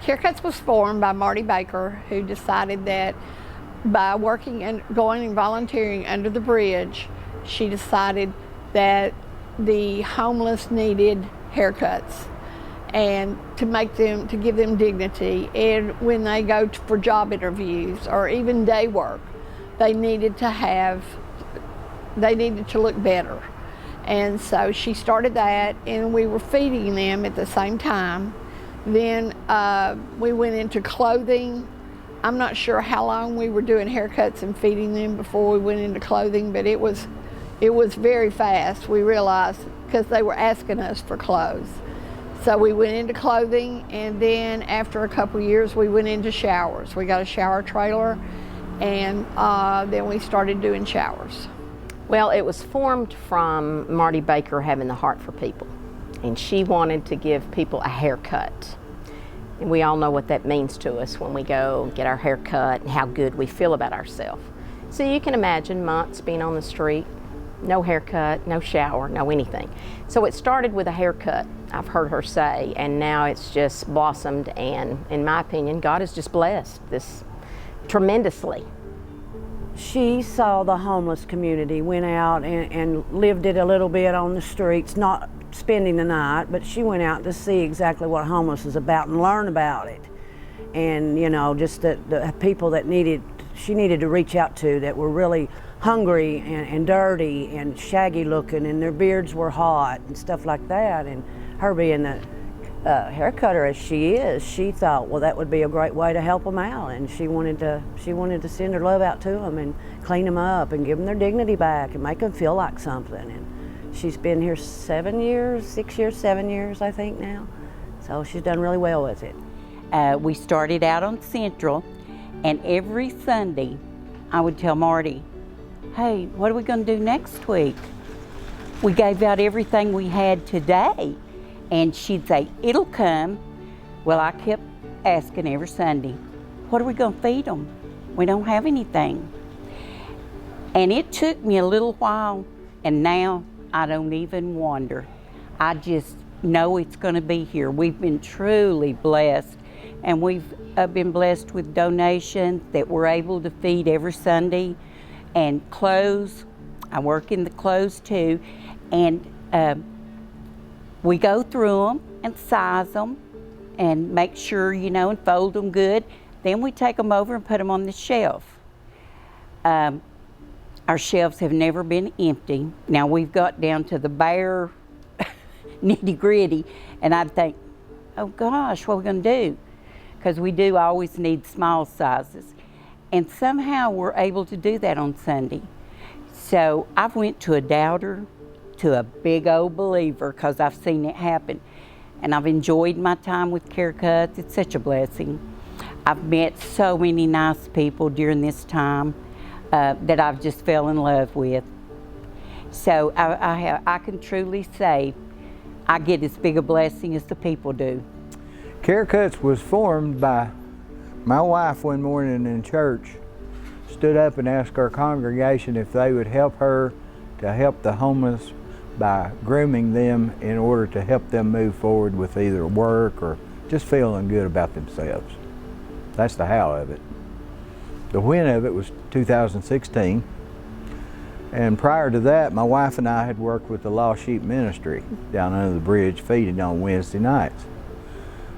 Haircuts was formed by Marty Baker, who decided that by working and going and volunteering under the bridge, she decided that the homeless needed haircuts and to give them dignity. And when they go for job interviews or even day work, they needed to look better. And so she started that, and we were feeding them at the same time. Then we went into clothing. I'm not sure how long we were doing haircuts and feeding them before we went into clothing, but it was very fast. We realized, because they were asking us for clothes. So we went into clothing, and then after a couple years we went into showers. We got a shower trailer, and then we started doing showers. Well, it was formed from Marty Baker having the heart for people, and she wanted to give people a haircut. And we all know what that means to us when we go get our hair cut and how good we feel about ourselves. So you can imagine months being on the street, no haircut, no shower, no anything. So it started with a haircut, I've heard her say, and now it's just blossomed, and in my opinion, God has just blessed this tremendously. She saw the homeless community, went out and lived it a little bit on the streets, not spending the night, but she went out to see exactly what homeless is about and learn about it. And you know, just the people that she needed to reach out to, that were really hungry and dirty and shaggy looking, and their beards were hot and stuff like that. And her being the hair cutter as she is, she thought, well, that would be a great way to help them out, and she wanted to send her love out to them and clean them up and give them their dignity back and make them feel like something. And she's been here 7 years, I think now. So she's done really well with it. We started out on Central, and every Sunday I would tell Marty, hey, what are we going to do next week? We gave out everything we had today. And she'd say, it'll come. Well, I kept asking every Sunday, what are we going to feed them? We don't have anything. And it took me a little while, and now I don't even wonder. I just know it's going to be here. We've been truly blessed, and we've been blessed with donations that we're able to feed every Sunday, and clothes. I work in the clothes too, and we go through them and size them and make sure, and fold them good. Then we take them over and put them on the shelf. Our shelves have never been empty. Now we've got down to the bare nitty gritty, and I'd think, oh gosh, what are we gonna do? Because we do always need small sizes. And somehow we're able to do that on Sunday. So I've went to a doubter to a big old believer, because I've seen it happen. And I've enjoyed my time with Care Cuts. It's such a blessing. I've met so many nice people during this time that I've just fell in love with. So I can truly say I get as big a blessing as the people do. Care Cuts was formed by my wife one morning in church, stood up and asked our congregation if they would help her to help the homeless by grooming them in order to help them move forward with either work or just feeling good about themselves. That's the how of it. The when of it was 2016. And prior to that, my wife and I had worked with the Lost Sheep Ministry down under the bridge feeding on Wednesday nights.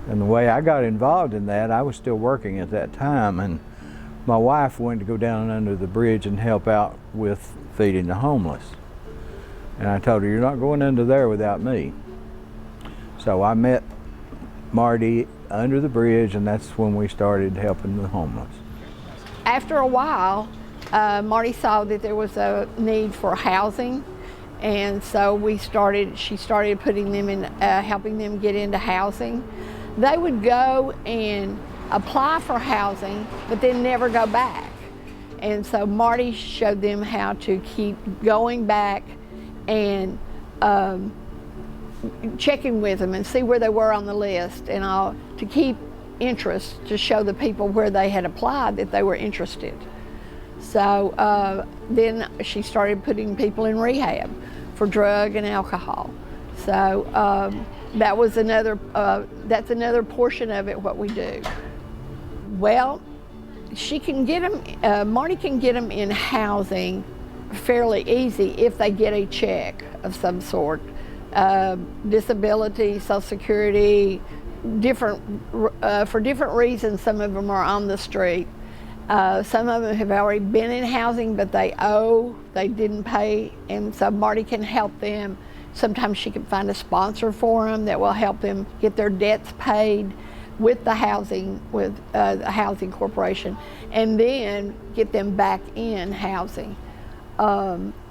And the way I got involved in that, I was still working at that time, and my wife wanted to go down under the bridge and help out with feeding the homeless. And I told her, you're not going under there without me. So I met Marty under the bridge, and that's when we started helping the homeless. After a while, Marty saw that there was a need for housing, and so she started putting them in, helping them get into housing. They would go and apply for housing, but then never go back. And so Marty showed them how to keep going back and checking with them and see where they were on the list, and all, to keep interest, to show the people where they had applied that they were interested. So then she started putting people in rehab for drug and alcohol. So that was that's another portion of it, what we do. Well, she can get them, Marty can get them in housing fairly easy if they get a check of some sort. Disability, Social Security, for different reasons. Some of them are on the street. Some of them have already been in housing, but they didn't pay, and so Marty can help them. Sometimes she can find a sponsor for them that will help them get their debts paid with the housing corporation, and then get them back in housing.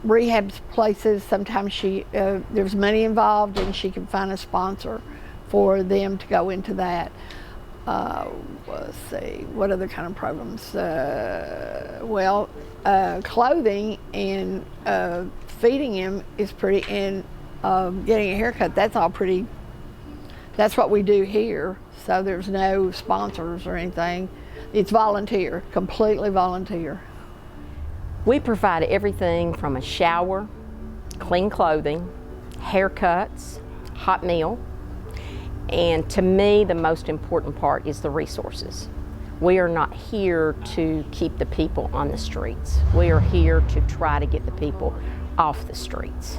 Rehab places, sometimes there's money involved, and she can find a sponsor for them to go into that. Let's see, what other kind of programs? Clothing and feeding him is pretty, and getting a haircut, that's all pretty, that's what we do here. So there's no sponsors or anything. It's volunteer, completely volunteer. We provide everything from a shower, clean clothing, haircuts, hot meal, and to me the most important part is the resources. We are not here to keep the people on the streets. We are here to try to get the people off the streets.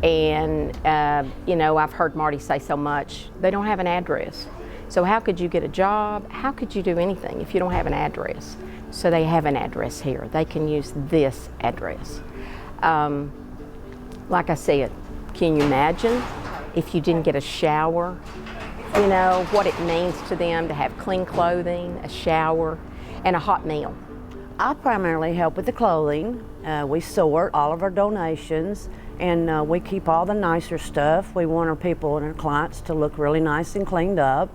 And I've heard Marty say so much, they don't have an address. So how could you get a job? How could you do anything if you don't have an address? So they have an address here. They can use this address. Like I said, can you imagine if you didn't get a shower? You know, what it means to them to have clean clothing, a shower, and a hot meal. I primarily help with the clothing. We sort all of our donations, and we keep all the nicer stuff. We want our people and our clients to look really nice and cleaned up.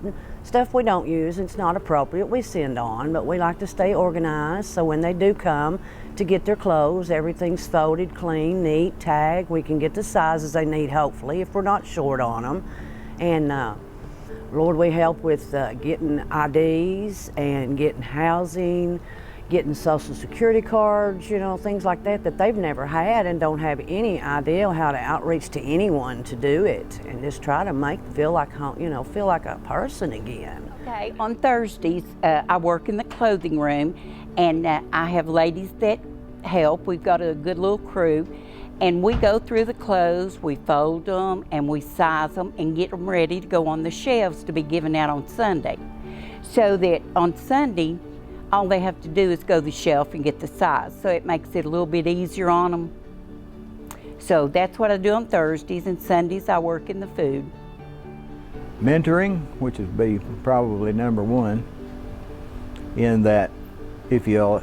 Stuff we don't use, it's not appropriate, we send on, but we like to stay organized, so when they do come to get their clothes, everything's folded, clean, neat, tagged. We can get the sizes they need, hopefully, if we're not short on them. And Lord, we help with getting IDs and getting housing, getting Social Security cards, things like that they've never had and don't have any idea how to outreach to anyone to do it, and just try to feel like a person again. Okay, on Thursdays, I work in the clothing room, and I have ladies that help. We've got a good little crew, and we go through the clothes, we fold them, and we size them and get them ready to go on the shelves to be given out on Sunday. So that on Sunday, all they have to do is go to the shelf and get the size. So it makes it a little bit easier on them. So that's what I do on Thursdays, and Sundays I work in the food. Mentoring, which is probably number one, in that if you'll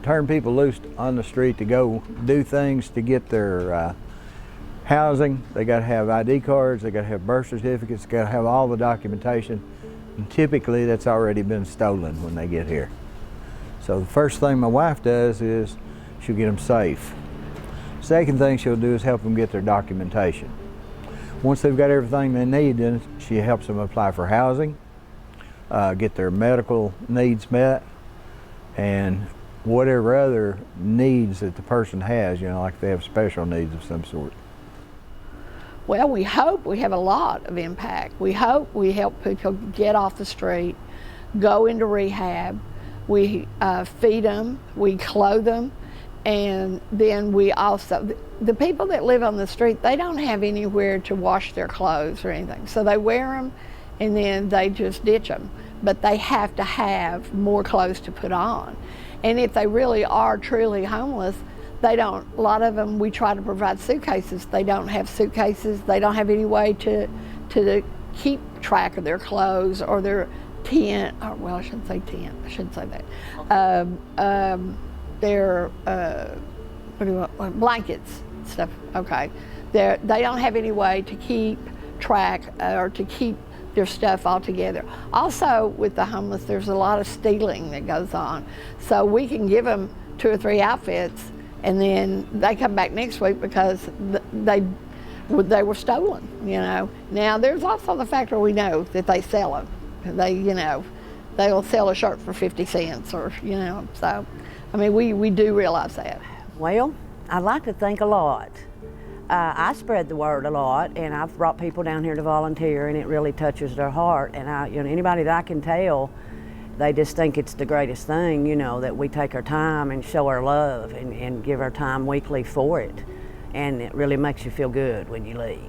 turn people loose on the street to go do things to get their housing, they got to have ID cards, they got to have birth certificates, got to have all the documentation, and typically that's already been stolen when they get here. So the first thing my wife does is she'll get them safe. Second thing she'll do is help them get their documentation. Once they've got everything they need, then she helps them apply for housing, get their medical needs met, and whatever other needs that the person has, like if they have special needs of some sort. Well, we hope we have a lot of impact. We hope we help people get off the street, go into rehab. We feed them, we clothe them, and then we also, the people that live on the street, they don't have anywhere to wash their clothes or anything. So they wear them and then they just ditch them. But they have to have more clothes to put on. And if they really are truly homeless, a lot of them, we try to provide suitcases. They don't have suitcases, they don't have any way to keep track of their clothes or their tent, well, I shouldn't say tent, I shouldn't say that. Their blankets, stuff, okay. They don't have any way to keep track or to keep their stuff all together. Also, with the homeless, there's a lot of stealing that goes on. So we can give them 2 or 3 outfits, and then they come back next week because they were stolen, Now, there's also the factor we know that they sell them. They'll sell a shirt for 50 cents or, so, I mean, we do realize that. Well, I'd like to think a lot. I spread the word a lot, and I've brought people down here to volunteer, and it really touches their heart. And anybody that I can tell, they just think it's the greatest thing, that we take our time and show our love and give our time weekly for it. And it really makes you feel good when you leave.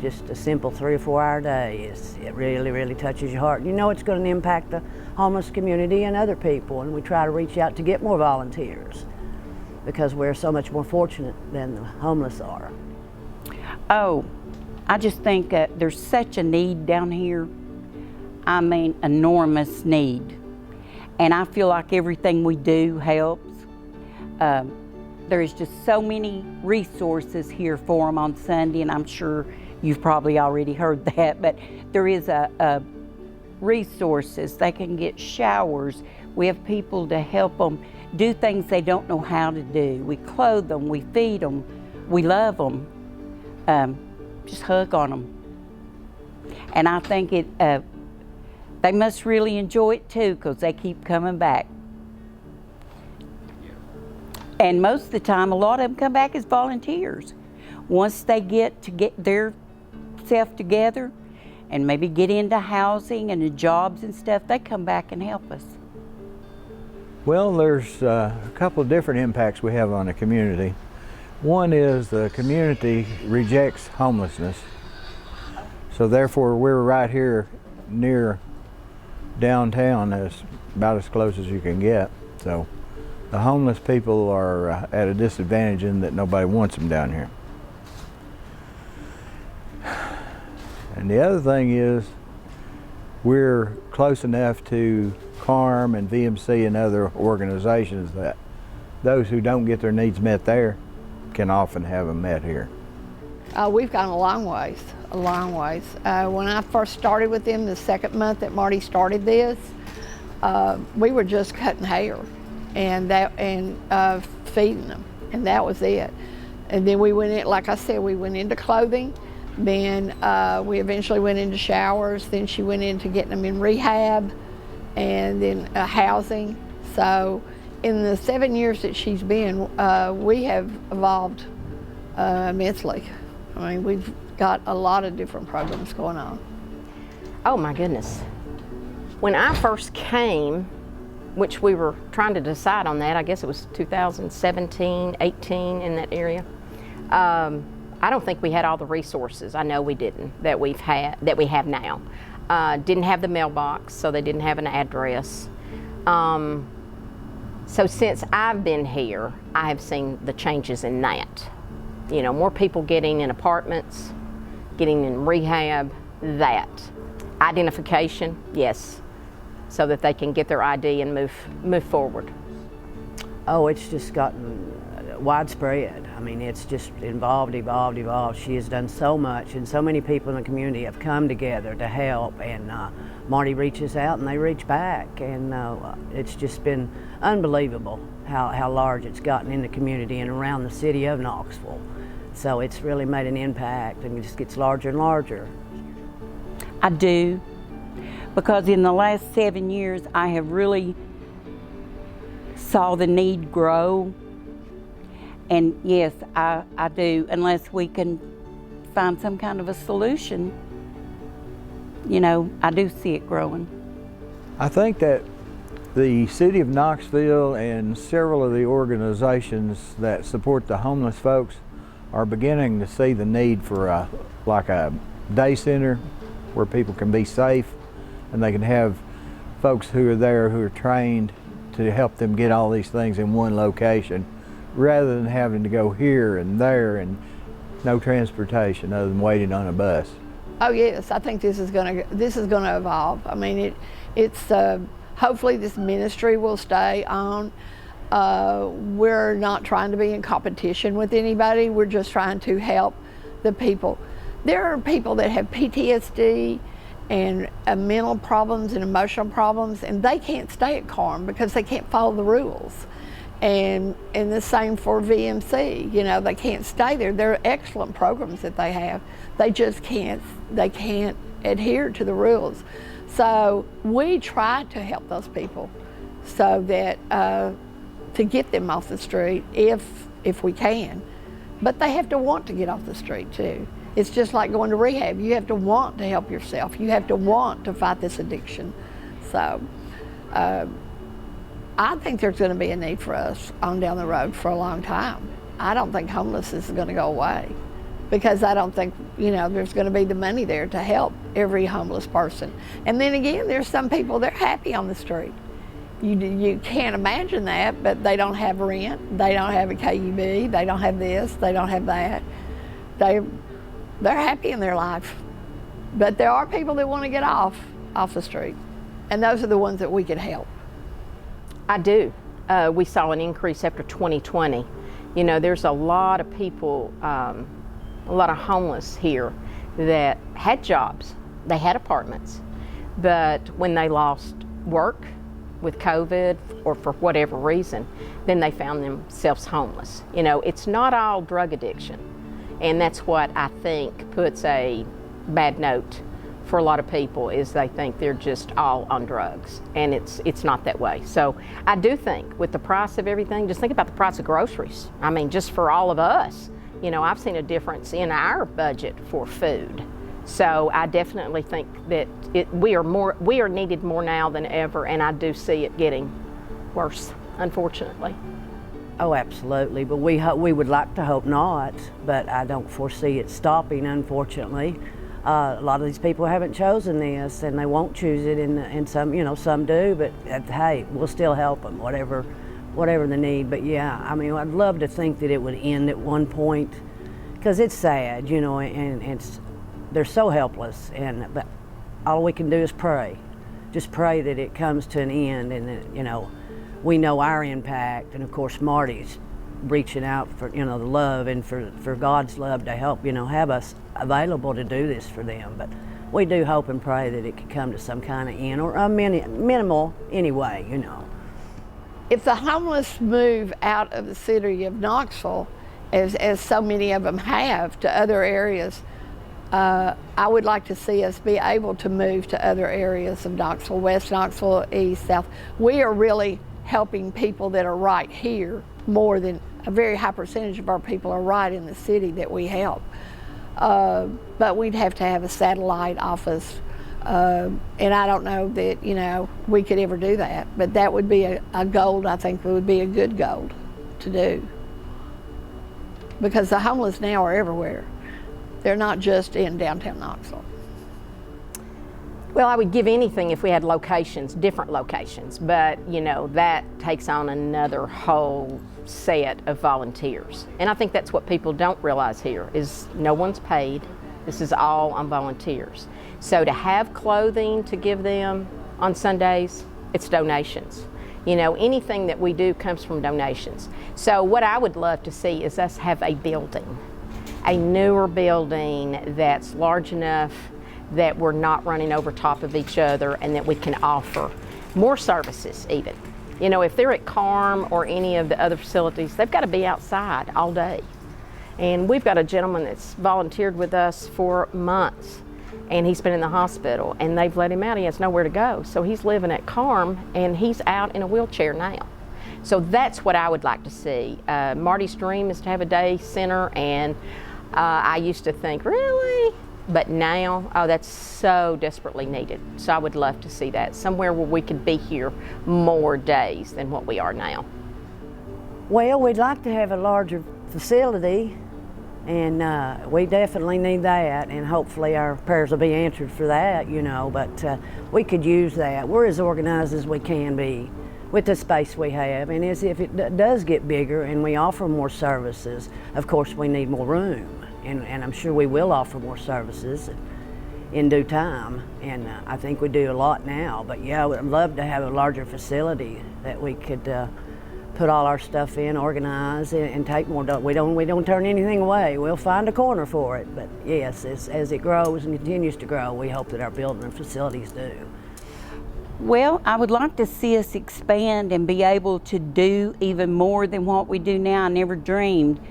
Just a simple 3 or 4 hour day, it really, really touches your heart. It's going to impact the homeless community and other people, and we try to reach out to get more volunteers because we're so much more fortunate than the homeless are. Oh, I just think there's such a need down here. I mean, enormous need. And I feel like everything we do helps. There's just so many resources here for them on Sunday, and I'm sure you've probably already heard that, but there is a resources. They can get showers. We have people to help them do things they don't know how to do. We clothe them, we feed them, we love them. Just hug on them. And I think they must really enjoy it too, because they keep coming back. And most of the time, a lot of them come back as volunteers. Once they get their self together and maybe get into housing and the jobs and stuff, they come back and help us. Well, there's a couple of different impacts we have on the community. One is the community rejects homelessness. So therefore, we're right here near downtown, about as close as you can get. So the homeless people are at a disadvantage in that nobody wants them down here. And the other thing is we're close enough to CARM and VMC and other organizations that those who don't get their needs met there can often have them met here. We've gone a long ways, a long ways. When I first started with them, the second month that Marty started this, we were just cutting hair and feeding them, and that was it. And then we went in, like I said, we went into clothing. Then we eventually went into showers. Then she went into getting them in rehab, and then housing. So in the 7 years that she's been, we have evolved immensely. I mean, we've got a lot of different programs going on. Oh my goodness. When I first came, which we were trying to decide on that, I guess it was 2017, 18, in that area. I don't think we had all the resources. I know we didn't, that we have now. Didn't have the mailbox, so they didn't have an address. So since I've been here, I have seen the changes in that. More people getting in apartments, getting in rehab, that. Identification, yes, so that they can get their ID and move forward. Oh, it's just gotten widespread. I mean, it's just evolved. She has done so much, and so many people in the community have come together to help, and Marty reaches out and they reach back, and it's just been unbelievable how large it's gotten in the community and around the city of Knoxville. So it's really made an impact, and it just gets larger and larger. I do, because in the last 7 years, I have really saw the need grow. And yes, I do, unless we can find some kind of a solution, I do see it growing. I think that the city of Knoxville and several of the organizations that support the homeless folks are beginning to see the need for a day center where people can be safe and they can have folks who are there who are trained to help them get all these things in one location, rather than having to go here and there and no transportation other than waiting on a bus. Oh yes, I think this is going to evolve. I mean, it's hopefully this ministry will stay on. We're not trying to be in competition with anybody. We're just trying to help the people. There are people that have PTSD and mental problems and emotional problems, and they can't stay at CARM because they can't follow the rules. And the same for VMC, they can't stay there. They're excellent programs that they have. They just can't adhere to the rules. So we try to help those people so that to get them off the street if we can. but they have to want to get off the street too. It's just like going to rehab. You have to want to help yourself. You have to want to fight this addiction. So I think there's going to be a need for us on down the road for a long time. I don't think homelessness is going to go away, because I don't think, there's going to be the money there to help every homeless person. And then again, there's some people, they're happy on the street. You can't imagine that, but they don't have rent, they don't have a KUB, they don't have this, they don't have that. They're happy in their life. But there are people that want to get off the street, and those are the ones that we could help. I do. We saw an increase after 2020. There's a lot of people, a lot of homeless here that had jobs, they had apartments, but when they lost work with COVID or for whatever reason, then they found themselves homeless. It's not all drug addiction, and that's what I think puts a bad note for a lot of people, is they think they're just all on drugs, and it's not that way. So I do think with the price of everything, just think about the price of groceries. I mean, just for all of us, I've seen a difference in our budget for food. So I definitely think that we are needed more now than ever, and I do see it getting worse, unfortunately. Oh, absolutely, but we would like to hope not, but I don't foresee it stopping, unfortunately. A lot of these people haven't chosen this, and they won't choose it, and some do, but hey, we'll still help them, whatever the need. But yeah, I mean, I'd love to think that it would end at one point, because it's sad, and they're so helpless, but all we can do is pray. Just pray that it comes to an end, and that, we know our impact, and of course Marty's reaching out for the love and for God's love to help have us available to do this for them. But we do hope and pray that it could come to some kind of end, or a minimal anyway. If the homeless move out of the city of Knoxville, as so many of them have, to other areas, I would like to see us be able to move to other areas of Knoxville, West Knoxville, East, South. We are really helping people that are right here more than a very high percentage of our people are right in the city that we help. But we'd have to have a satellite office, and I don't know that we could ever do that, but that would be a goal. I think it would be a good goal to do, because the homeless now are everywhere. They're not just in downtown Knoxville. Well, I would give anything if we had locations, different locations, but that takes on another whole set of volunteers. And I think that's what people don't realize here, is no one's paid. This is all on volunteers. So to have clothing to give them on Sundays, it's donations. Anything that we do comes from donations. So what I would love to see is us have a building, a newer building that's large enough that we're not running over top of each other, and that we can offer more services even. If they're at CARM or any of the other facilities, they've got to be outside all day. And we've got a gentleman that's volunteered with us for months, and he's been in the hospital, and they've let him out. He has nowhere to go. So he's living at CARM, and he's out in a wheelchair now. So that's what I would like to see. Marty's dream is to have a day center, and I used to think, really? But now, that's so desperately needed. So I would love to see that, somewhere where we could be here more days than what we are now. Well, we'd like to have a larger facility, and we definitely need that, and hopefully our prayers will be answered for that, but we could use that. We're as organized as we can be with the space we have, and as if it does get bigger and we offer more services, of course we need more room. And I'm sure we will offer more services in due time, and I think we do a lot now. But yeah, I would love to have a larger facility that we could put all our stuff in, organize, and take more. We don't turn anything away. We'll find a corner for it. But yes, as it grows and continues to grow, we hope that our building and facilities do. Well, I would like to see us expand and be able to do even more than what we do now. I never dreamed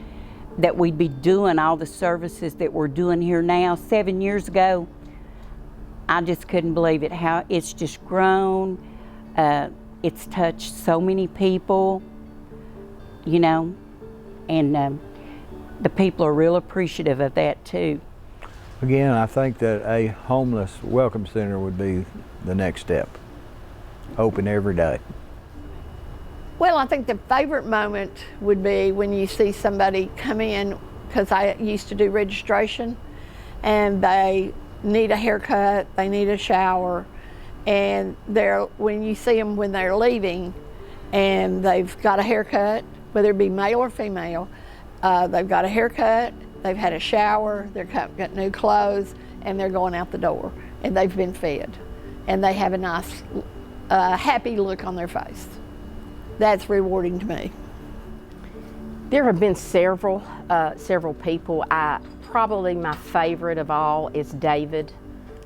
that we'd be doing all the services that we're doing here now. 7 years ago, I just couldn't believe it, how it's just grown. It's touched so many people, and the people are real appreciative of that too. Again, I think that a homeless welcome center would be the next step. Open every day. Well, I think the favorite moment would be when you see somebody come in, because I used to do registration, and they need a haircut, they need a shower, and when you see them when they're leaving and they've got a haircut, whether it be male or female, they've got a haircut, they've had a shower, they've got new clothes, and they're going out the door, and they've been fed, and they have a nice, happy look on their face. That's rewarding to me. There have been several people. Probably my favorite of all is David,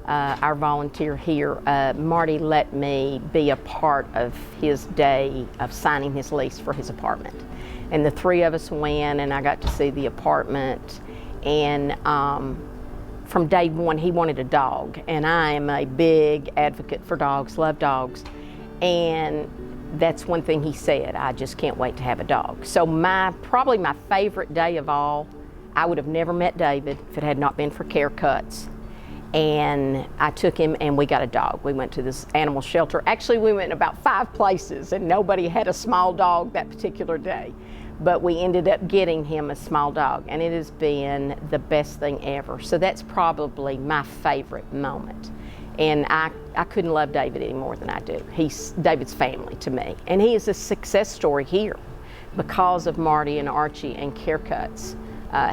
our volunteer here. Marty let me be a part of his day of signing his lease for his apartment. And the three of us went, and I got to see the apartment. And from day one, he wanted a dog. And I am a big advocate for dogs, love dogs. And that's one thing he said, I just can't wait to have a dog. So probably my favorite day of all, I would have never met David if it had not been for Care Cuts. And I took him and we got a dog. We went to this animal shelter. Actually, we went about 5 places and nobody had a small dog that particular day. But we ended up getting him a small dog, and it has been the best thing ever. So that's probably my favorite moment. And I couldn't love David any more than I do. He's David's family to me. And he is a success story here. Because of Marty and Archie and Care Cuts,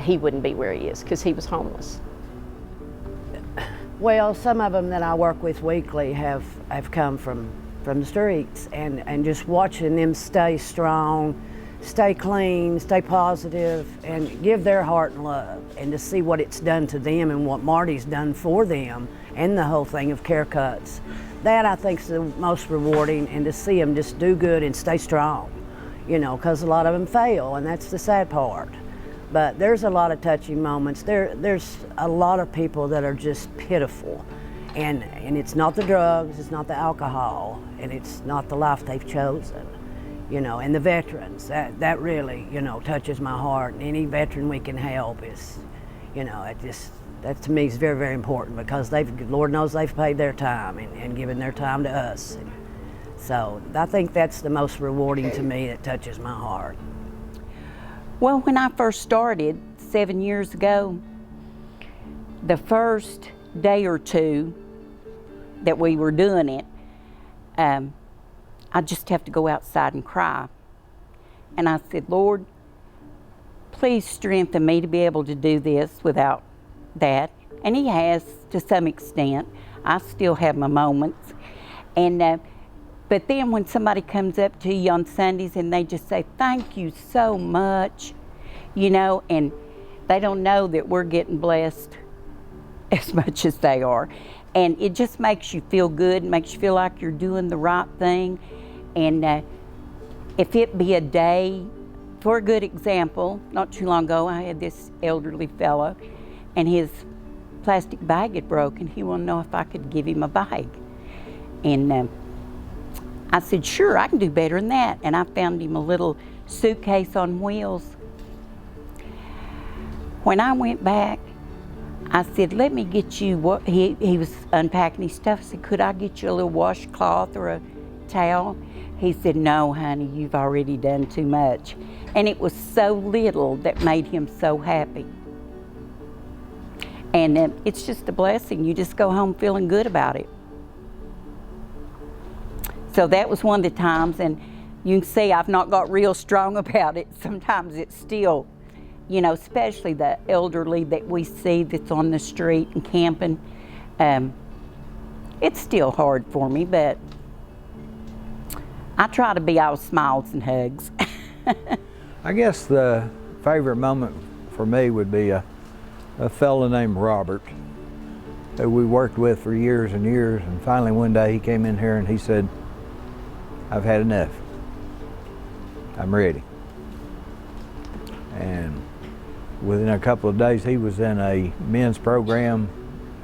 he wouldn't be where he is because he was homeless. Well, some of them that I work with weekly have come from the streets, and just watching them stay strong, stay clean, stay positive, and give their heart and love, and to see what it's done to them and what Marty's done for them and the whole thing of Care Cuts. That I think is the most rewarding, and to see them just do good and stay strong, you know, because a lot of them fail, and that's the sad part. But there's a lot of touching moments. There's a lot of people that are just pitiful, and it's not the drugs, it's not the alcohol, and it's not the life they've chosen, you know. And the veterans, that really, you know, touches my heart. And any veteran we can help is, you know, that to me is very, very important, because Lord knows they've paid their time and given their time to us. And so I think that's the most rewarding to me, that touches my heart. Well, when I first started 7 years ago, the first day or two that we were doing it, I just have to go outside and cry. And I said, Lord, please strengthen me to be able to do this without that. And He has, to some extent. I still have my moments. And but then when somebody comes up to you on Sundays and they just say, thank you so much, you know, and they don't know that we're getting blessed as much as they are. And it just makes you feel good, makes you feel like you're doing the right thing. And if it be a day, for a good example, not too long ago, I had this elderly fellow, and his plastic bag had broken. He wanted to know if I could give him a bag. And I said, sure, I can do better than that. And I found him a little suitcase on wheels. When I went back, I said, let me get you what, he was unpacking his stuff. I said, could I get you a little washcloth or a towel? He said, no, honey, you've already done too much. And it was so little that made him so happy. And it's just a blessing. You just go home feeling good about it. So that was one of the times, and you can see I've not got real strong about it. Sometimes it's still, you know, especially the elderly that we see that's on the street and camping. It's still hard for me, but I try to be all smiles and hugs. I guess the favorite moment for me would be a fellow named Robert that we worked with for years and years, and finally one day he came in here and he said, I've had enough. I'm ready. And within a couple of days he was in a men's program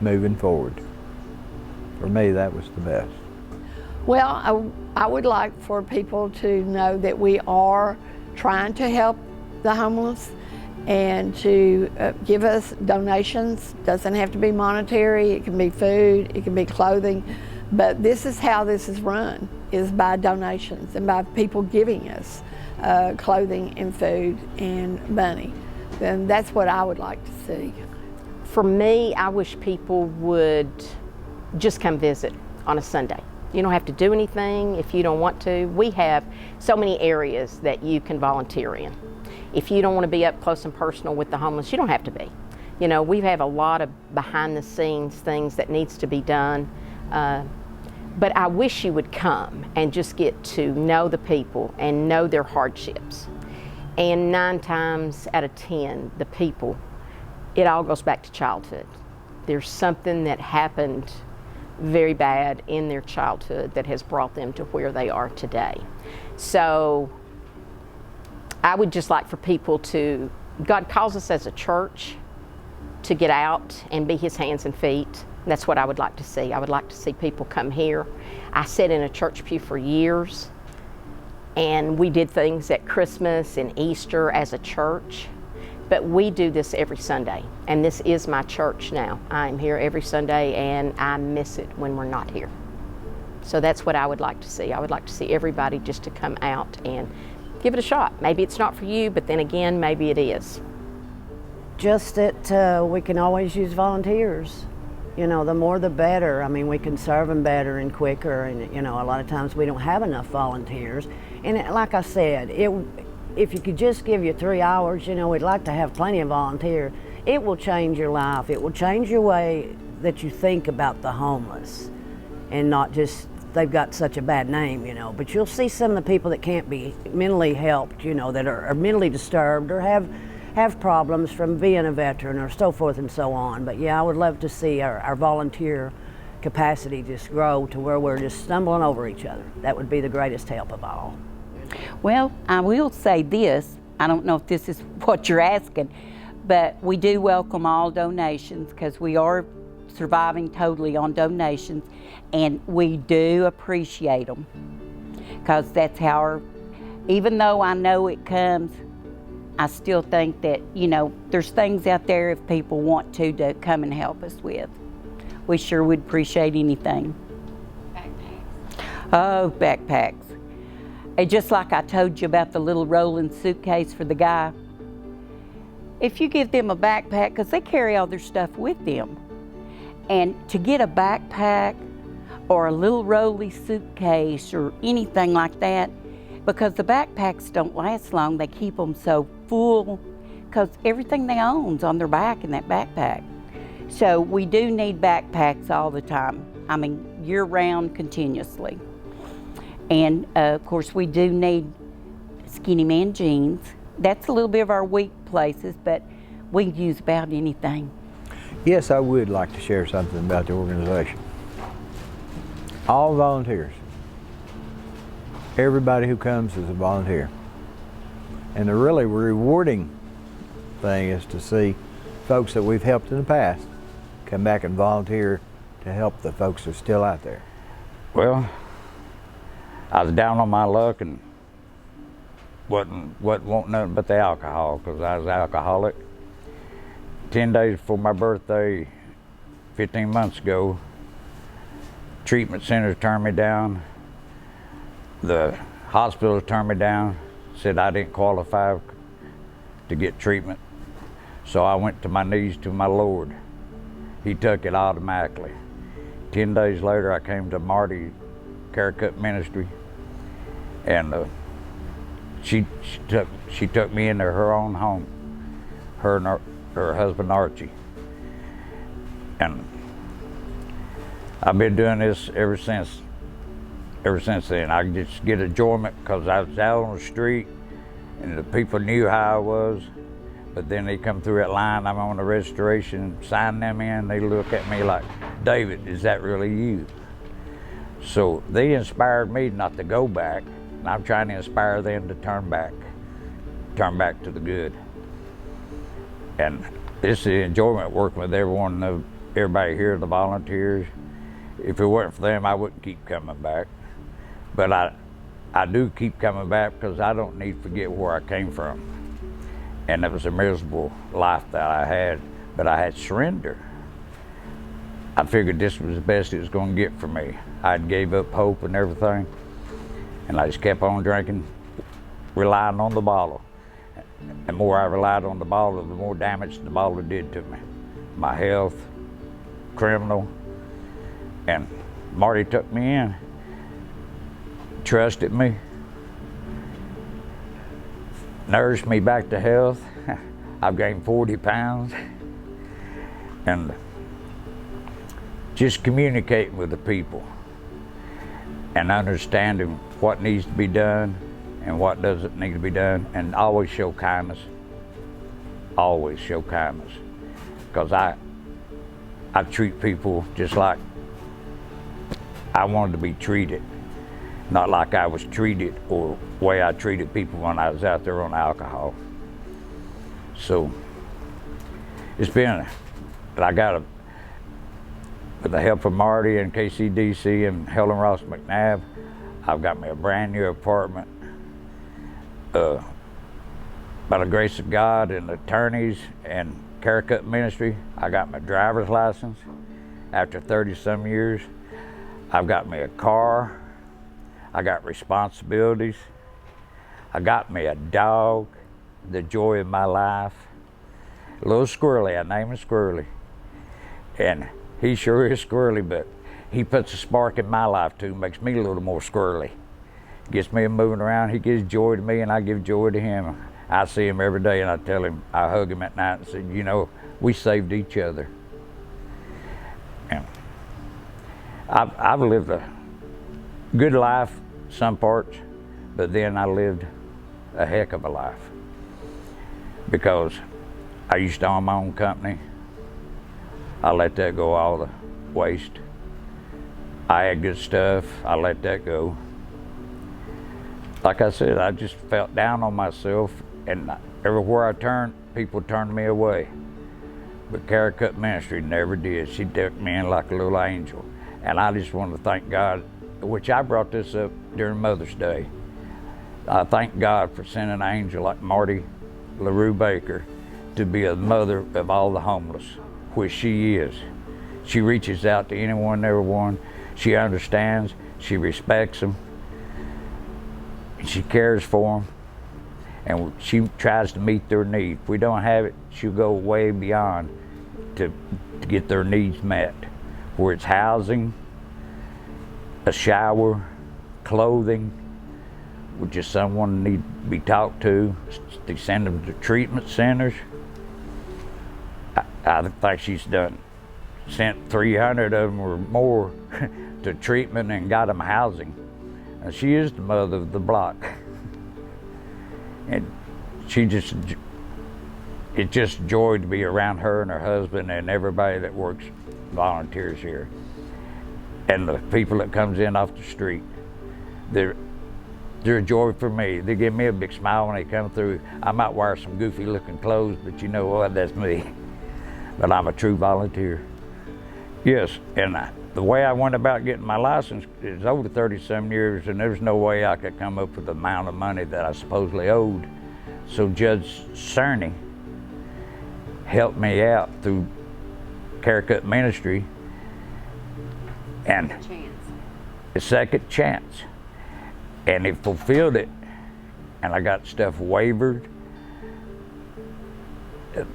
moving forward. For me, that was the best. Well, I would like for people to know that we are trying to help the homeless, and to give us donations. Doesn't have to be monetary, it can be food, it can be clothing, but this is how this is run, is by donations and by people giving us clothing and food and money. And that's what I would like to see. For me, I wish people would just come visit on a Sunday. You don't have to do anything if you don't want to. We have so many areas that you can volunteer in. If you don't want to be up close and personal with the homeless, you don't have to be. You know, we have a lot of behind the scenes things that needs to be done. But I wish you would come and just get to know the people and know their hardships. And 9 times out of 10, the people, it all goes back to childhood. There's something that happened very bad in their childhood that has brought them to where they are today. So I would just like for people to, God calls us as a church to get out and be His hands and feet. That's what I would like to see. I would like to see people come here. I sat in a church pew for years, and we did things at Christmas and Easter as a church. But we do this every Sunday, and this is my church now. I'm here every Sunday, and I miss it when we're not here. So that's what I would like to see. I would like to see everybody just to come out and give it a shot. Maybe it's not for you, but then again, maybe it is. Just that we can always use volunteers. You know, the more the better. I mean, we can serve them better and quicker, and, you know, a lot of times we don't have enough volunteers. And like I said, if you could just give you 3 hours, you know, we'd like to have plenty of volunteers. It will change your life. It will change your way that you think about the homeless, and not just they've got such a bad name, you know. But you'll see some of the people that can't be mentally helped, you know, that are mentally disturbed or have problems from being a veteran or so forth and so on. But yeah, I would love to see our volunteer capacity just grow to where we're just stumbling over each other. That would be the greatest help of all. Well, I will say this, I don't know if this is what you're asking, but we do welcome all donations because we are surviving totally on donations, and we do appreciate them because that's how even though I know it comes, I still think that, you know, there's things out there if people want to come and help us with. We sure would appreciate anything. Backpacks. Oh, backpacks. And just like I told you about the little rolling suitcase for the guy, if you give them a backpack, because they carry all their stuff with them, and to get a backpack or a little rolly suitcase or anything like that, because the backpacks don't last long, they keep them so full because everything they own's on their back in that backpack. So we do need backpacks all the time. I mean, year-round, continuously. And of course, we do need skinny man jeans. That's a little bit of our weak places, but we can use about anything. Yes, I would like to share something about the organization. All volunteers. Everybody who comes is a volunteer. And the really rewarding thing is to see folks that we've helped in the past come back and volunteer to help the folks that are still out there. Well, I was down on my luck and wasn't wanting nothing but the alcohol, because I was alcoholic. 10 days before my birthday, 15 months ago, treatment centers turned me down. The hospital turned me down, said I didn't qualify to get treatment. So I went to my knees to my Lord. He took it automatically. 10 days later, I came to Marty Haircut Ministry, and she took me into her own home, her and her husband Archie. And I've been doing this ever since then. I just get enjoyment because I was out on the street and the people knew how I was, but then they come through that line, I'm on the registration, sign them in, they look at me like, David, is that really you? So they inspired me not to go back, and I'm trying to inspire them to turn back to the good. And this is the enjoyment working with everybody here, the volunteers. If it weren't for them, I wouldn't keep coming back. But I do keep coming back because I don't need to forget where I came from. and it was a miserable life that I had, but I had surrendered. I figured this was the best it was going to get for me. I gave up hope and everything, and I just kept on drinking, relying on the bottle. And the more I relied on the bottle, the more damage the bottle did to me. My health, criminal, and Marty took me in, trusted me, nourished me back to health. I've gained 40 pounds, and just communicating with the people and understanding what needs to be done and what doesn't need to be done, and always show kindness. Always show kindness, because I treat people just like I wanted to be treated, not like I was treated or the way I treated people when I was out there on alcohol. So it's been, with the help of Marty and KCDC and Helen Ross McNabb, I've got me a brand new apartment. By the grace of God and attorneys and haircut ministry, I got my driver's license after 30-some years. I've got me a car. I got responsibilities. I got me a dog, the joy of my life. A little squirrely, I name him Squirrely. And he sure is squirrely, but he puts a spark in my life too, makes me a little more squirrely. Gets me moving around, he gives joy to me and I give joy to him. I see him every day and I tell him, I hug him at night and say, you know, we saved each other. And I've lived a good life, some parts, but then I lived a heck of a life. Because I used to own my own company. I let that go all the waste. I had good stuff, I let that go. Like I said, I just felt down on myself, and everywhere I turned, people turned me away. But Haircut Ministry never did. She took me in like a little angel. And I just want to thank God, which I brought this up during Mother's Day. I thank God for sending an angel like Marty LaRue Baker to be a mother of all the homeless, which she is. She reaches out to anyone and everyone. She understands, she respects them, and she cares for them, and she tries to meet their needs. If we don't have it, she'll go way beyond to get their needs met, where it's housing, a shower, clothing, with just someone need to be talked to. They send them to treatment centers. I think she's sent 300 of them or more to treatment and got them housing. And she is the mother of the block. And it's just joy to be around her and her husband and everybody that works, volunteers here. And the people that comes in off the street, they're a joy for me. They give me a big smile when they come through. I might wear some goofy looking clothes, but you know what, that's me. But I'm a true volunteer. Yes, and the way I went about getting my license is over 30-some years, and there's no way I could come up with the amount of money that I supposedly owed. So Judge Cerny helped me out through Haircut Ministry and a second chance. And it fulfilled it, and I got stuff wavered.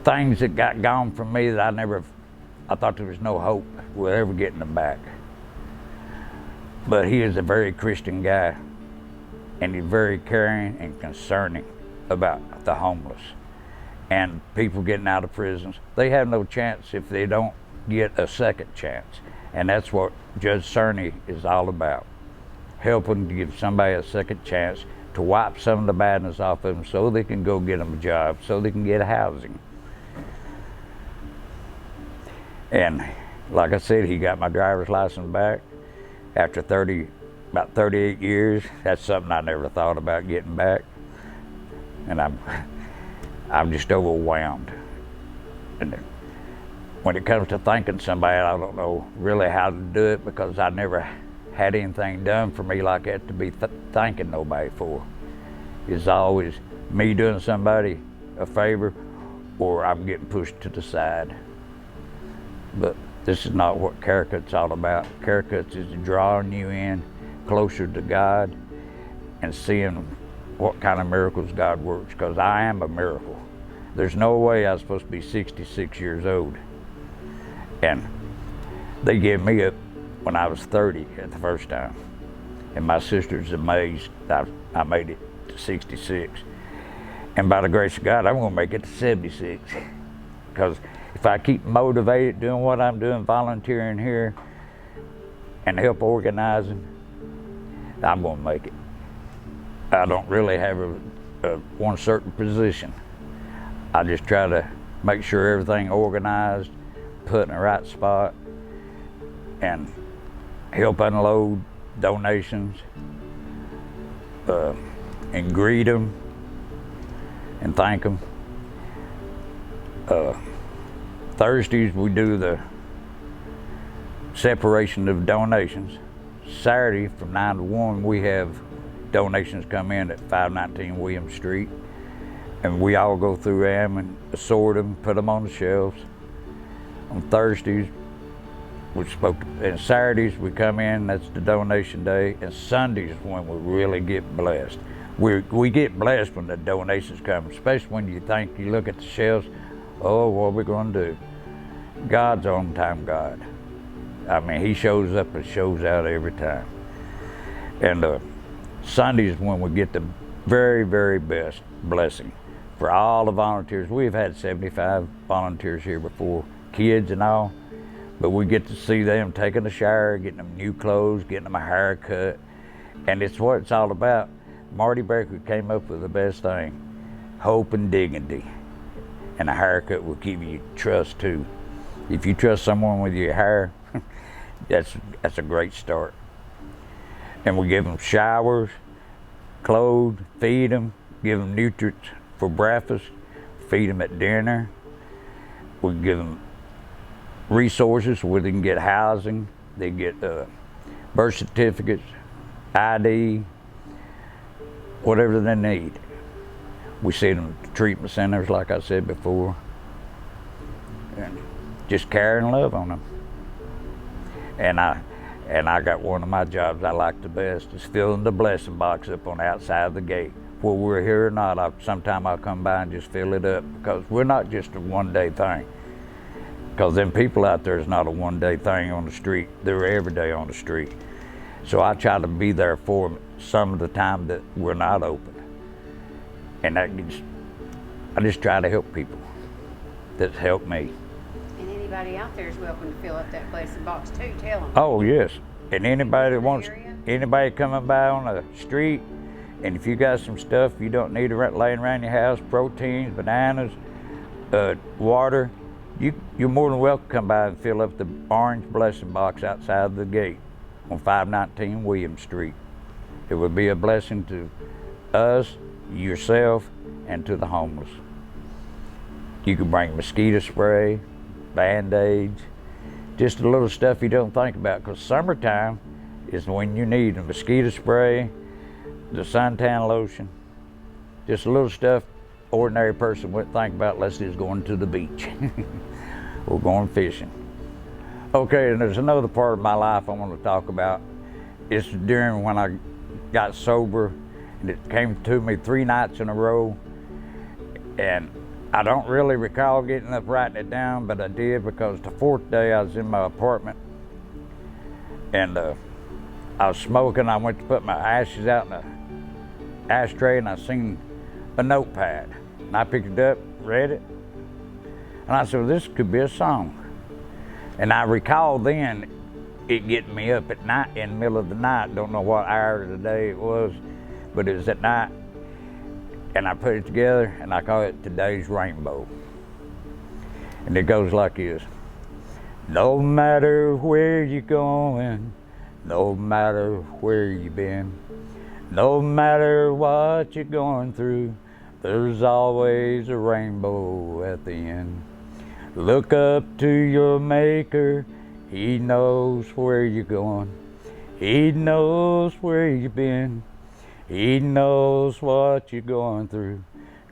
Things that got gone from me that I thought there was no hope with ever getting them back. But he is a very Christian guy, and he's very caring and concerning about the homeless and people getting out of prisons. They have no chance if they don't get a second chance, and that's what Judge Cerny is all about, helping to give somebody a second chance to wipe some of the badness off of them so they can go get them a job, so they can get housing. And like I said, he got my driver's license back after about 38 years. That's something I never thought about getting back. And I'm just overwhelmed. And when it comes to thanking somebody, I don't know really how to do it, because I never had anything done for me like that to be thanking nobody for. It's always me doing somebody a favor or I'm getting pushed to the side. But this is not what Care Cut's all about. Care Cut's is drawing you in closer to God and seeing what kind of miracles God works, because I am a miracle. There's no way I was supposed to be 66 years old. And they gave me up when I was 30 at the first time. And my sister's amazed that I made it to 66. And by the grace of God, I'm gonna make it to 76. Because if I keep motivated doing what I'm doing, volunteering here, and help organizing, I'm gonna make it. I don't really have a one certain position. I just try to make sure everything organized, put in the right spot, and help unload donations, and greet them and thank them. Thursdays we do the separation of donations. Saturday from 9 to 1 we have donations come in at 519 William Street, and we all go through them and sort them, put them on the shelves. On Thursdays, and Saturdays we come in, that's the donation day, and Sundays when we really get blessed. We get blessed when the donations come, especially when you look at the shelves, oh, what are we gonna do? God's on time God. I mean, he shows up and shows out every time. And Sundays when we get the very, very best blessing for all the volunteers. We've had 75 volunteers here before, kids and all, but we get to see them taking a shower, getting them new clothes, getting them a haircut, and it's what it's all about. Marty Baker came up with the best thing, hope and dignity, and a haircut will give you trust too. If you trust someone with your hair, that's a great start. And we give them showers, clothes, feed them, give them nutrients for breakfast, feed them at dinner. We give them resources where they can get housing, they get birth certificates, ID, whatever they need. We send them to treatment centers, like I said before, and just care and love on them. And I got one of my jobs I like the best is filling the blessing box up on the outside of the gate. Whether we're here or not, sometime I'll come by and just fill it up, because we're not just a one-day thing. Because them people out there is not a one-day thing on the street. They're every day on the street. So I try to be there for them some of the time that we're not open. And I just try to help people that's helped me. And anybody out there is welcome to fill up that blessing box too, tell them. Oh yes, and anybody that wants, anybody coming by on the street, and if you got some stuff you don't need laying around your house, proteins, bananas, water, you're more than welcome to come by and fill up the orange blessing box outside the gate on 519 William Street. It would be a blessing to us, yourself, and to the homeless. You can bring mosquito spray, Band-Aids, just a little stuff you don't think about, because summertime is when you need the mosquito spray, the suntan lotion, just a little stuff ordinary person wouldn't think about unless they was going to the beach or going fishing. Okay, and there's another part of my life I want to talk about. It's during when I got sober, and it came to me 3 nights in a row, and I don't really recall getting up writing it down, but I did, because the 4th day I was in my apartment, and I was smoking. I went to put my ashes out in the ashtray, and I seen a notepad, and I picked it up, read it, and I said, well, this could be a song. And I recall then it getting me up at night, in the middle of the night, don't know what hour of the day it was, but it was at night, and I put it together, and I call it Today's Rainbow. And it goes like this. No matter where you're going, no matter where you've been, no matter what you're going through, there's always a rainbow at the end. Look up to your Maker, He knows where you're going. He knows where you've been. He knows what you're going through.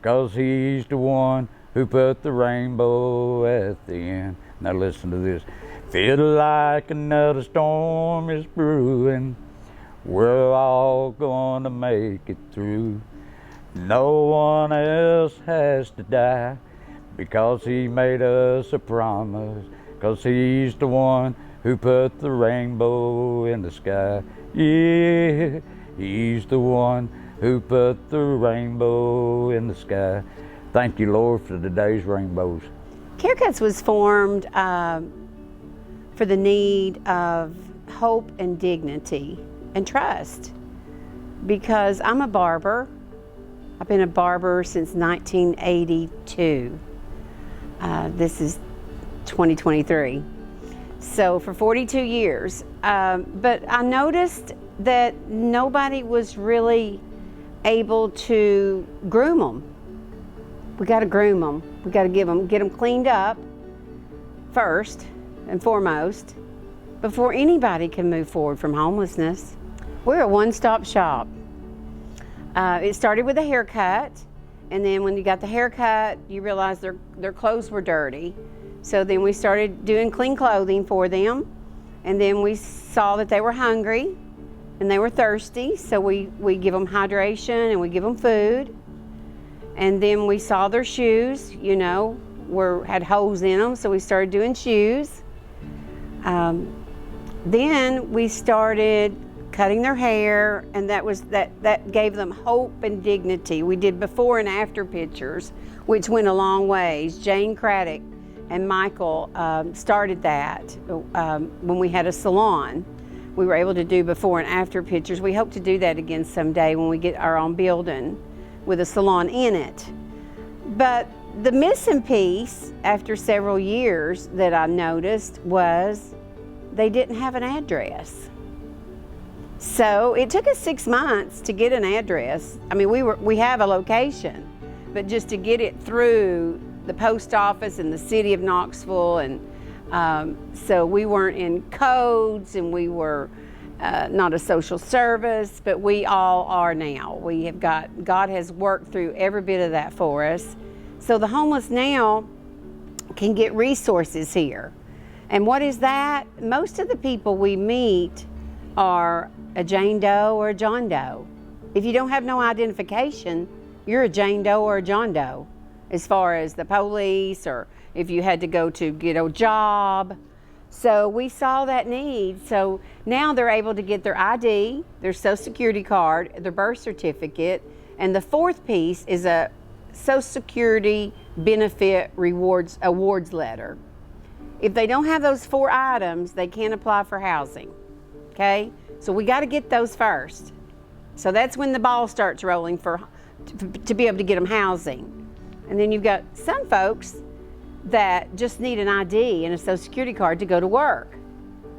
because he's the one who put the rainbow at the end. Now listen to this. Feel like another storm is brewing. We're all gonna make it through. No one else has to die because he made us a promise. Because he's the one who put the rainbow in the sky. Yeah, he's the one who put the rainbow in the sky. Thank you, Lord, for today's rainbows. CareCuts was formed for the need of hope and dignity and trust, because I'm a barber. I've been a barber since 1982. This is 2023. So for 42 years. But I noticed that nobody was really able to groom them. We got to groom them. We got to get them cleaned up first and foremost before anybody can move forward from homelessness. We're a one-stop shop. It started with a haircut, and then when you got the haircut, you realized their clothes were dirty. So then we started doing clean clothing for them, and then we saw that they were hungry and they were thirsty, so we give them hydration and we give them food. And then we saw their shoes, you know, had holes in them, so we started doing shoes. Then we started cutting their hair, and that gave them hope and dignity. We did before and after pictures, which went a long ways. Jane Craddock and Michael started that when we had a salon. We were able to do before and after pictures. We hope to do that again someday when we get our own building with a salon in it. But the missing piece after several years that I noticed was they didn't have an address. So it took us 6 months to get an address. I mean, we have a location, but just to get it through the post office in the city of Knoxville, and so we weren't in codes, and we were not a social service, but we all are now. God has worked through every bit of that for us. So the homeless now can get resources here. And what is that? Most of the people we meet are a Jane Doe or a John Doe. If you don't have no identification, you're a Jane Doe or a John Doe, as far as the police, or if you had to go to get a job. So we saw that need. So now they're able to get their ID, their Social Security card, their birth certificate, and the fourth piece is a Social Security benefit awards letter. If they don't have those 4 items, they can't apply for housing. Okay? So we got to get those first. So that's when the ball starts rolling to be able to get them housing. And then you've got some folks that just need an ID and a Social Security card to go to work.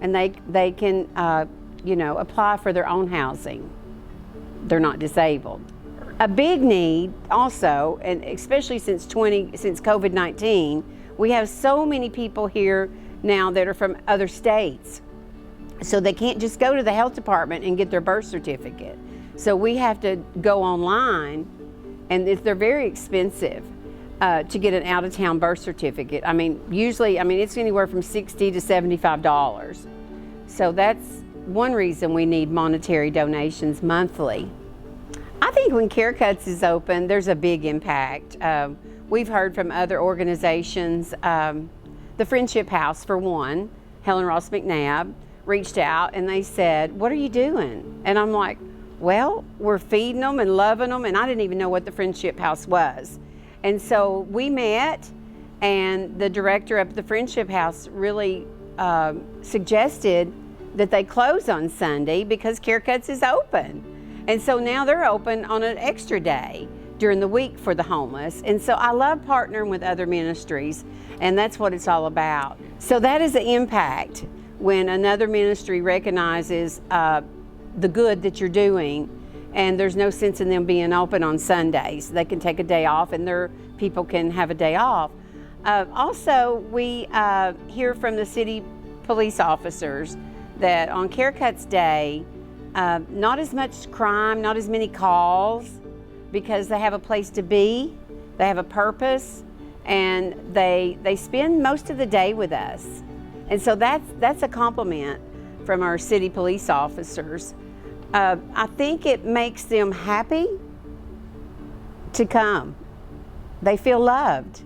And they can, apply for their own housing. They're not disabled. A big need also, and especially since COVID-19, we have so many people here now that are from other states. So they can't just go to the health department and get their birth certificate. So we have to go online, and they're very expensive to get an out-of-town birth certificate. I mean, usually, it's anywhere from $60 to $75. So that's one reason we need monetary donations monthly. I think when CareCuts is open, there's a big impact. We've heard from other organizations. The Friendship House, for one, Helen Ross McNabb, reached out and they said, "What are you doing?" And I'm like, well, we're feeding them and loving them, and I didn't even know what the Friendship House was. And so we met, and the director of the Friendship House really suggested that they close on Sunday because CareCuts is open. And so now they're open on an extra day during the week for the homeless. And so I love partnering with other ministries, and that's what it's all about. So that is the impact when another ministry recognizes the good that you're doing, and there's no sense in them being open on Sundays. They can take a day off, and their people can have a day off. Also, we hear from the city police officers that on CareCuts Day, not as much crime, not as many calls, because they have a place to be, They have a purpose, and they spend most of the day with us. And so that's a compliment from our city police officers. I think it makes them happy to come. They feel loved.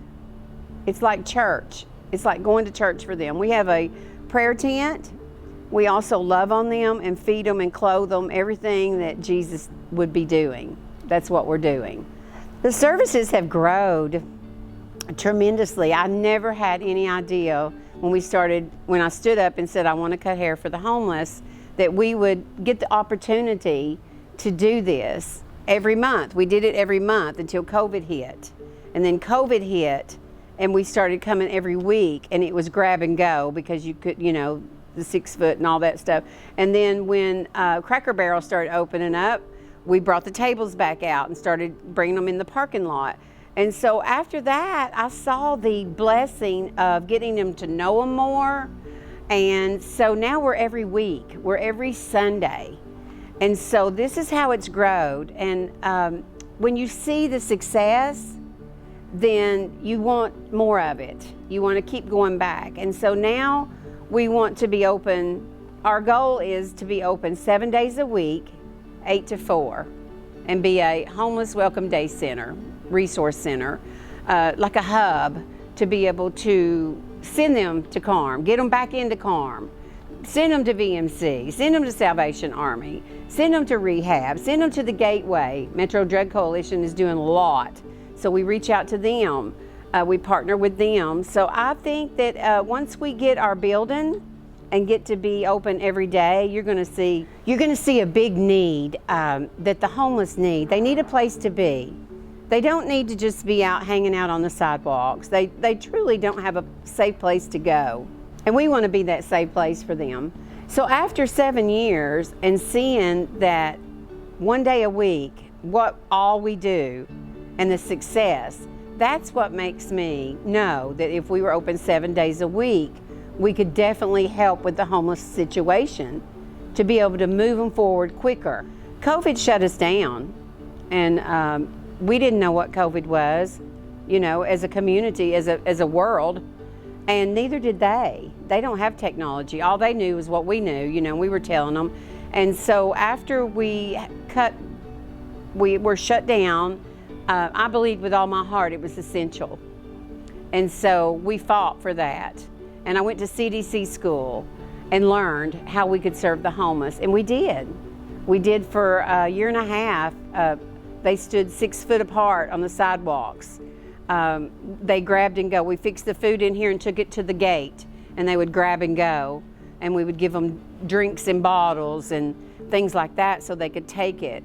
It's like church. It's like going to church for them. We have a prayer tent. We also love on them and feed them and clothe them, everything that Jesus would be doing. That's what we're doing. The services have grown tremendously. I never had any idea when I stood up and said I want to cut hair for the homeless, that we would get the opportunity to do this every month. We did it every month until COVID hit. And then COVID hit and we started coming every week, and it was grab and go because you could, the 6 foot and all that stuff. And then when Cracker Barrel started opening up, we brought the tables back out and started bringing them in the parking lot. And so after that, I saw the blessing of getting them to know them more. And so now we're every week, we're every Sunday. And so this is how it's grown. And when you see the success, then you want more of it. You want to keep going back. And so now we want to be open. Our goal is to be open 7 days a week, 8 to 4, and be a homeless welcome day center, resource center, like a hub to be able to send them to CARM, get them back into CARM, send them to VMC, send them to Salvation Army, send them to rehab, send them to the Gateway. Metro Drug Coalition is doing a lot, so we reach out to them. We partner with them. So I think that once we get our building and get to be open every day, you're going to see a big need that the homeless need. They need a place to be. They don't need to just be out hanging out on the sidewalks. They truly don't have a safe place to go. And we want to be that safe place for them. So after 7 years and seeing that 1 day a week, what all we do and the success, that's what makes me know that if we were open 7 days a week, we could definitely help with the homeless situation to be able to move them forward quicker. COVID shut us down, and we didn't know what COVID was, as a community, as a world, and neither did they. They don't have technology. All they knew was what we knew, we were telling them. And so after we were shut down, I believed with all my heart it was essential. And so we fought for that. And I went to CDC school and learned how we could serve the homeless. And we did. We did for a year and a half. They stood 6 foot apart on the sidewalks. They grabbed and go. We fixed the food in here and took it to the gate, and they would grab and go. And we would give them drinks in bottles and things like that so they could take it.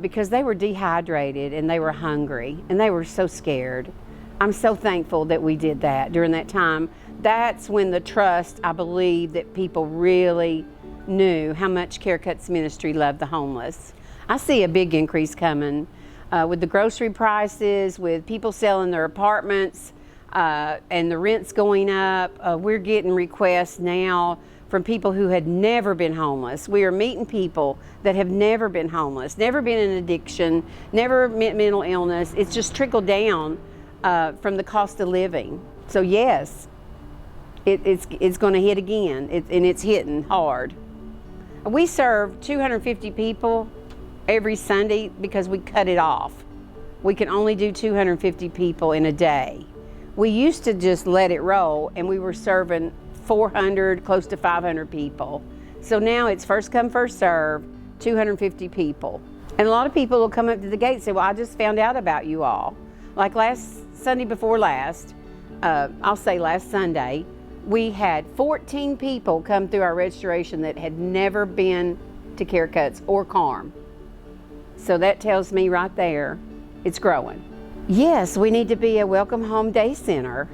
Because they were dehydrated and they were hungry and they were so scared. I'm so thankful that we did that during that time. That's when the trust, I believe, that people really knew how much Care Cuts Ministry loved the homeless. I see a big increase coming with the grocery prices, with people selling their apartments and the rents going up. We're getting requests now from people who had never been homeless. We are meeting people that have never been homeless, never been in addiction, never mental illness. It's just trickled down from the cost of living. So yes, it's going to hit again, and it's hitting hard. We serve 250 people every Sunday because we cut it off. We can only do 250 people in a day. We used to just let it roll, and we were serving 400, close to 500 people. So now it's first come, first serve, 250 people. And a lot of people will come up to the gate and say, well, I just found out about you all. Like last Sunday before last, I'll say last Sunday, we had 14 people come through our registration that had never been to Care Cuts or CARM. So that tells me right there, it's growing. Yes, we need to be a welcome home day center.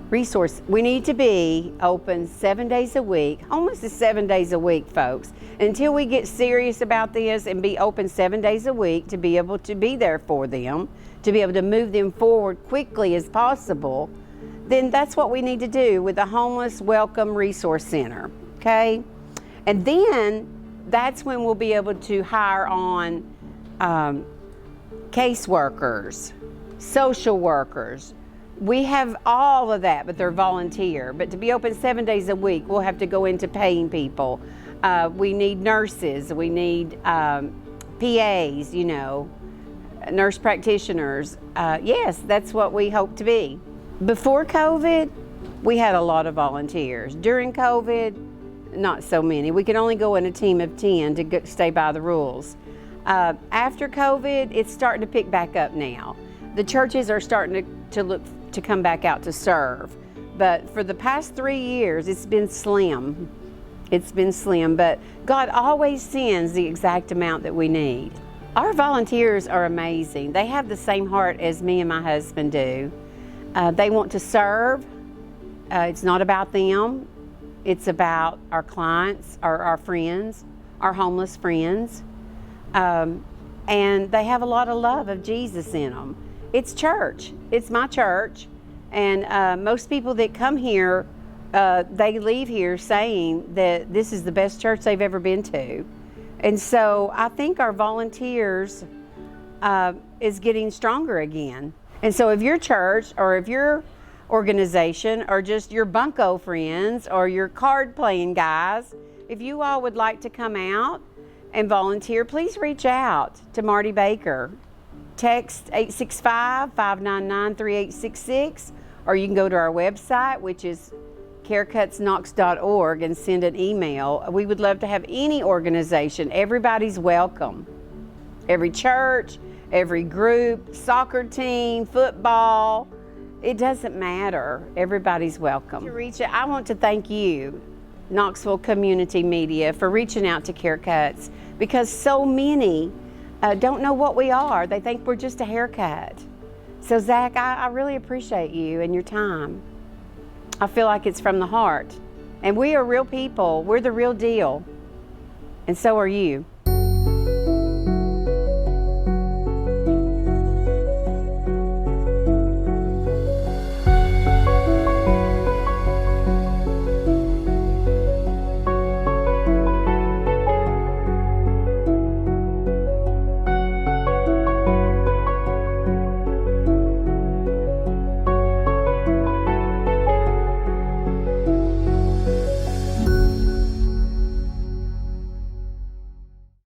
Resource. We need to be open 7 days a week. Homeless is 7 days a week, folks. Until we get serious about this and be open 7 days a week to be able to be there for them, to be able to move them forward quickly as possible, then that's what we need to do with the Homeless Welcome Resource Center, okay? And then that's when we'll be able to hire on caseworkers, social workers. We have all of that, but they're volunteer. But to be open 7 days a week, we'll have to go into paying people. We need nurses, we need PAs, you know, nurse practitioners. Yes, that's what we hope to be. Before COVID, we had a lot of volunteers. During COVID, not so many. We could only go in a team of 10 to stay by the rules. After COVID, it's starting to pick back up now. The churches are starting to look to come back out to serve. But for the past 3 years, it's been slim. It's been slim, but God always sends the exact amount that we need. Our volunteers are amazing. They have the same heart as me and my husband do. They want to serve. It's not about them. It's about our clients, our friends, our homeless friends. And they have a lot of love of Jesus in them. It's church. It's my church. And most people that come here, they leave here saying that this is the best church they've ever been to. And so I think our volunteers is getting stronger again. And so if your church or if your organization or just your bunco friends or your card playing guys, if you all would like to come out and volunteer, please reach out to Marty Baker. Text 865-599-3866, or you can go to our website, which is carecutknox.org, and send an email. We would love to have any organization. Everybody's welcome. Every church, every group, soccer team, football, it doesn't matter. Everybody's welcome. I want to thank you, Knoxville Community Media, for reaching out to Care Cuts, because so many don't know what we are. They think we're just a haircut. So Zach, I really appreciate you and your time. I feel like it's from the heart. And we are real people. We're the real deal. And so are you.